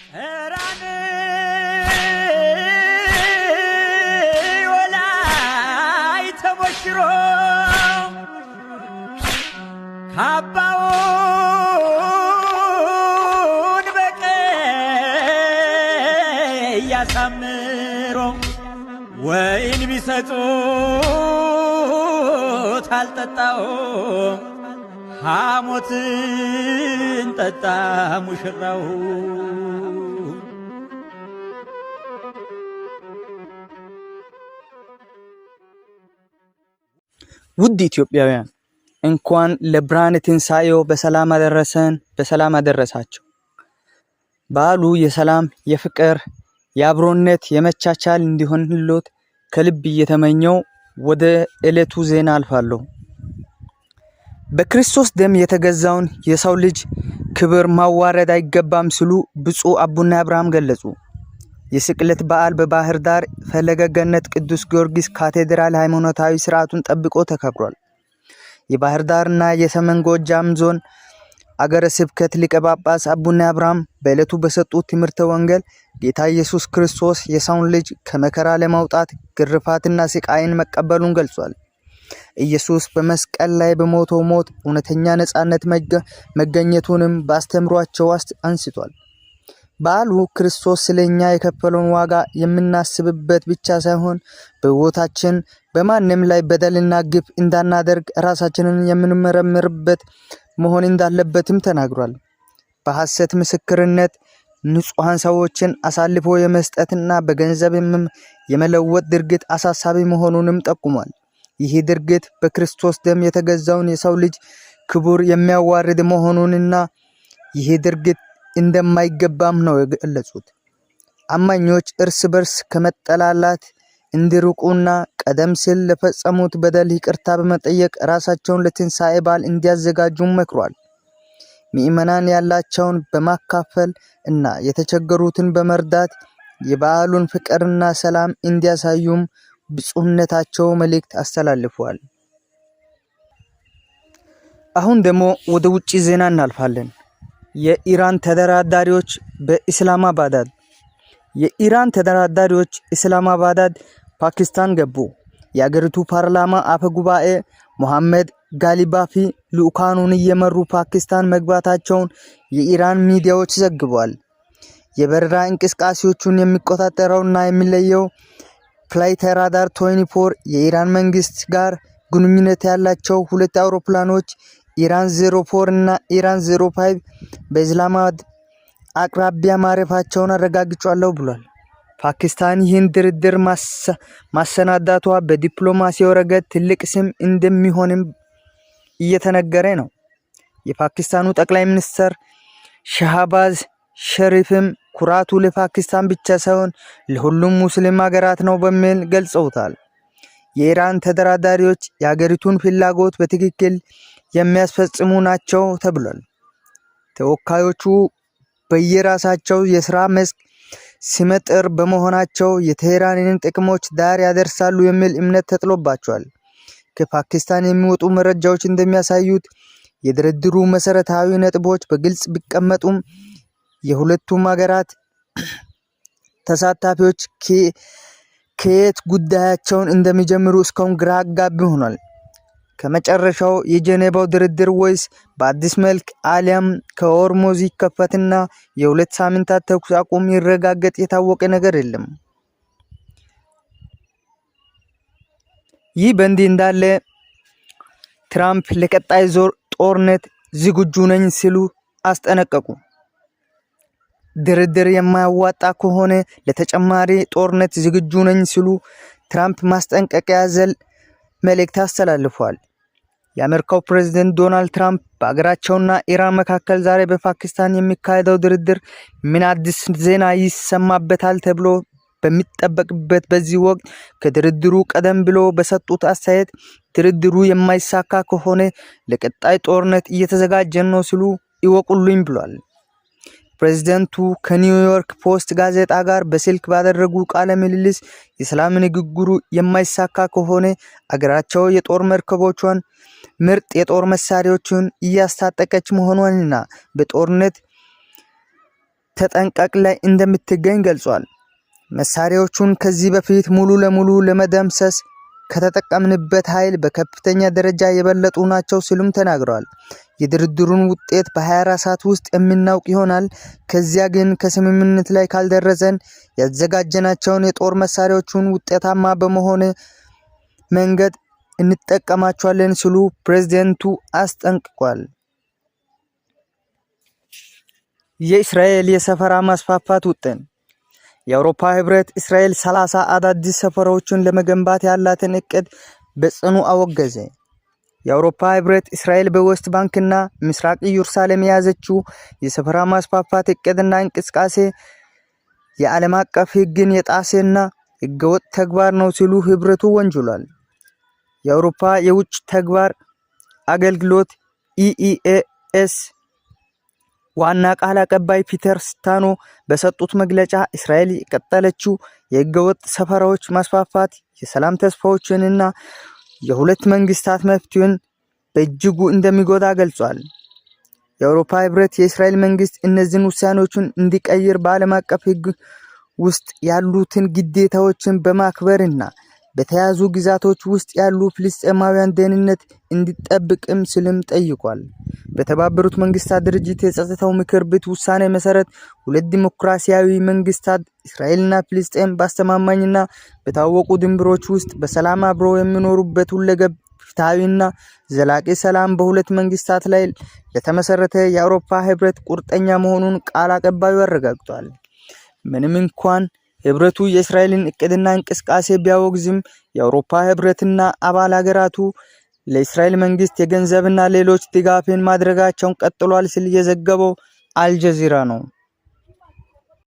ራኔ ወላይ ተሞሽሮ ካባውን በቀይ ያሳምሮ ወይን ቢሰጡት አልጠጣው ሐሞትን ጠጣ ሙሽራው። ውድ ኢትዮጵያውያን እንኳን ለብርሃነ ትንሣኤው በሰላም አደረሰን፣ በሰላም አደረሳችሁ። በዓሉ የሰላም፣ የፍቅር፣ የአብሮነት፣ የመቻቻል እንዲሆንልዎት ከልብ እየተመኘው ወደ ዕለቱ ዜና አልፋለሁ። በክርስቶስ ደም የተገዛውን የሰው ልጅ ክብር ማዋረድ አይገባም ሲሉ ብፁዕ አቡነ አብርሃም ገለጹ። የስቅለት በዓል በባህር ዳር ፈለገ ገነት ቅዱስ ጊዮርጊስ ካቴድራል ሃይማኖታዊ ስርዓቱን ጠብቆ ተከብሯል። የባህር ዳርና የሰሜን ጎጃም ዞን አገረ ስብከት ሊቀ ጳጳስ አቡነ አብርሃም በዕለቱ በሰጡት ትምህርተ ወንጌል ጌታ ኢየሱስ ክርስቶስ የሰውን ልጅ ከመከራ ለማውጣት ግርፋትና ስቃይን መቀበሉን ገልጿል። ኢየሱስ በመስቀል ላይ በሞተው ሞት እውነተኛ ነጻነት መገኘቱንም በአስተምሯቸው አንስቷል። በዓሉ ክርስቶስ ስለኛ የከፈለውን ዋጋ የምናስብበት ብቻ ሳይሆን በሕይወታችን በማንም ላይ በደልና ግፍ እንዳናደርግ ራሳችንን የምንመረምርበት መሆን እንዳለበትም ተናግሯል። በሐሰት ምስክርነት ንጹሐን ሰዎችን አሳልፎ የመስጠትና በገንዘብ የመለወጥ ድርጊት አሳሳቢ መሆኑንም ጠቁሟል። ይህ ድርጊት በክርስቶስ ደም የተገዛውን የሰው ልጅ ክቡር የሚያዋርድ መሆኑንና ይህ ድርጊት እንደማይገባም ነው የገለጹት። አማኞች እርስ በርስ ከመጠላላት እንዲርቁና ቀደም ሲል ለፈጸሙት በደል ይቅርታ በመጠየቅ ራሳቸውን ለትንሣኤ በዓል እንዲያዘጋጁም መክሯል። ምዕመናን ያላቸውን በማካፈል እና የተቸገሩትን በመርዳት የበዓሉን ፍቅርና ሰላም እንዲያሳዩም ብፁዕነታቸው መልእክት አስተላልፈዋል። አሁን ደግሞ ወደ ውጪ ዜና እናልፋለን። የኢራን ተደራዳሪዎች በኢስላማባድ ኢስላማባድ ፓኪስታን ገቡ። የአገሪቱ ፓርላማ አፈ ጉባኤ ሙሐመድ ጋሊባፊ ልኡካኑን እየመሩ ፓኪስታን መግባታቸውን የኢራን ሚዲያዎች ዘግበዋል። የበረራ እንቅስቃሴዎቹን የሚቆጣጠረውና የሚለየው ፍላይት ራዳር 24 የኢራን መንግስት ጋር ግንኙነት ያላቸው ሁለት አውሮፕላኖች ኢራን 04 እና ኢራን 05 በኢስላማባድ አቅራቢያ ማረፋቸውን አረጋግጫለሁ ብሏል። ፓኪስታን ይህን ድርድር ማሰናዳቷ በዲፕሎማሲው ረገድ ትልቅ ስም እንደሚሆንም እየተነገረ ነው። የፓኪስታኑ ጠቅላይ ሚኒስትር ሻህባዝ ሸሪፍም ኩራቱ ለፓኪስታን ብቻ ሳይሆን ለሁሉም ሙስሊም ሀገራት ነው በሚል ገልጸውታል። የኢራን ተደራዳሪዎች የሀገሪቱን ፍላጎት በትክክል የሚያስፈጽሙ ናቸው ተብሏል። ተወካዮቹ በየራሳቸው የሥራ መስክ ሲመጥር በመሆናቸው የቴህራንን ጥቅሞች ዳር ያደርሳሉ የሚል እምነት ተጥሎባቸዋል። ከፓኪስታን የሚወጡ መረጃዎች እንደሚያሳዩት የድርድሩ መሰረታዊ ነጥቦች በግልጽ ቢቀመጡም የሁለቱም ሀገራት ተሳታፊዎች ከየት ጉዳያቸውን እንደሚጀምሩ እስካሁን ግራ አጋቢ ሆኗል። ከመጨረሻው የጄኔቫው ድርድር ወይስ በአዲስ መልክ አሊያም ከሆርሙዝ ይከፈትና የሁለት ሳምንታት ተኩስ አቁም ይረጋገጥ የታወቀ ነገር የለም። ይህ በእንዲህ እንዳለ ትራምፕ ለቀጣይ ዙር ጦርነት ዝግጁ ነኝ ሲሉ አስጠነቀቁ። ድርድር የማያዋጣ ከሆነ ለተጨማሪ ጦርነት ዝግጁ ነኝ ሲሉ ትራምፕ ማስጠንቀቂያ ያዘለ መልእክት አስተላልፈዋል። የአሜሪካው ፕሬዝዳንት ዶናልድ ትራምፕ በአገራቸውና ኢራን መካከል ዛሬ በፓኪስታን የሚካሄደው ድርድር ምን አዲስ ዜና ይሰማበታል ተብሎ በሚጠበቅበት በዚህ ወቅት ከድርድሩ ቀደም ብሎ በሰጡት አስተያየት ድርድሩ የማይሳካ ከሆነ ለቀጣይ ጦርነት እየተዘጋጀን ነው ሲሉ ይወቁልኝ ብሏል። ፕሬዝዳንቱ ከኒውዮርክ ፖስት ጋዜጣ ጋር በስልክ ባደረጉ ቃለ ምልልስ የሰላም ንግግሩ የማይሳካ ከሆነ አገራቸው የጦር መርከቦቿን ምርጥ የጦር መሳሪያዎችን እያስታጠቀች መሆኗንና በጦርነት በተጠንቀቅ ላይ እንደምትገኝ ገልጿል። መሳሪያዎቹን ከዚህ በፊት ሙሉ ለሙሉ ለመደምሰስ ከተጠቀምንበት ኃይል በከፍተኛ ደረጃ የበለጡ ናቸው ሲሉም ተናግረዋል። የድርድሩን ውጤት በ24 ሰዓት ውስጥ የምናውቅ ይሆናል። ከዚያ ግን ከስምምነት ላይ ካልደረሰን ያዘጋጀናቸውን የጦር መሳሪያዎቹን ውጤታማ በመሆን መንገድ እንጠቀማቸዋለን ሲሉ ፕሬዝዳንቱ አስጠንቅቋል። የእስራኤል የሰፈራ ማስፋፋት ውጥን። የአውሮፓ ህብረት እስራኤል 30 አዳዲስ ሰፈራዎችን ለመገንባት ያላትን እቅድ በጽኑ አወገዘ። የአውሮፓ ህብረት እስራኤል በዌስት ባንክና ምስራቅ ኢየሩሳሌም የያዘችው የሰፈራ ማስፋፋት እቅድና እንቅስቃሴ የዓለም አቀፍ ህግን የጣሰና ህገወጥ ተግባር ነው ሲሉ ህብረቱ ወንጅሏል። የአውሮፓ የውጭ ተግባር አገልግሎት ኢኢኤስ ዋና ቃል አቀባይ ፒተር ስታኖ በሰጡት መግለጫ እስራኤል የቀጠለችው የህገወጥ ሰፈራዎች ማስፋፋት የሰላም ተስፋዎችንና የሁለት መንግስታት መፍትሄን በእጅጉ እንደሚጎዳ ገልጿል። የአውሮፓ ህብረት የእስራኤል መንግስት እነዚህን ውሳኔዎችን እንዲቀይር በዓለም አቀፍ ህግ ውስጥ ያሉትን ግዴታዎችን በማክበርና በተያዙ ግዛቶች ውስጥ ያሉ ፍልስጤማውያን ደህንነት እንዲጠብቅም ስልም ጠይቋል። በተባበሩት መንግስታት ድርጅት የጸጥታው ምክር ቤት ውሳኔ መሰረት ሁለት ዲሞክራሲያዊ መንግስታት እስራኤልና ፍልስጤም በአስተማማኝና በታወቁ ድንበሮች ውስጥ በሰላም አብረው የሚኖሩበት ሁለገብ ፍትሃዊና ዘላቂ ሰላም በሁለት መንግስታት ላይ ለተመሰረተ የአውሮፓ ህብረት ቁርጠኛ መሆኑን ቃል አቀባዩ አረጋግጧል። ምንም እንኳን ህብረቱ የእስራኤልን እቅድና እንቅስቃሴ ቢያወግዝም የአውሮፓ ህብረትና አባል ሀገራቱ ለእስራኤል መንግስት የገንዘብና ሌሎች ድጋፍን ማድረጋቸውን ቀጥሏል ሲል የዘገበው አልጀዚራ ነው።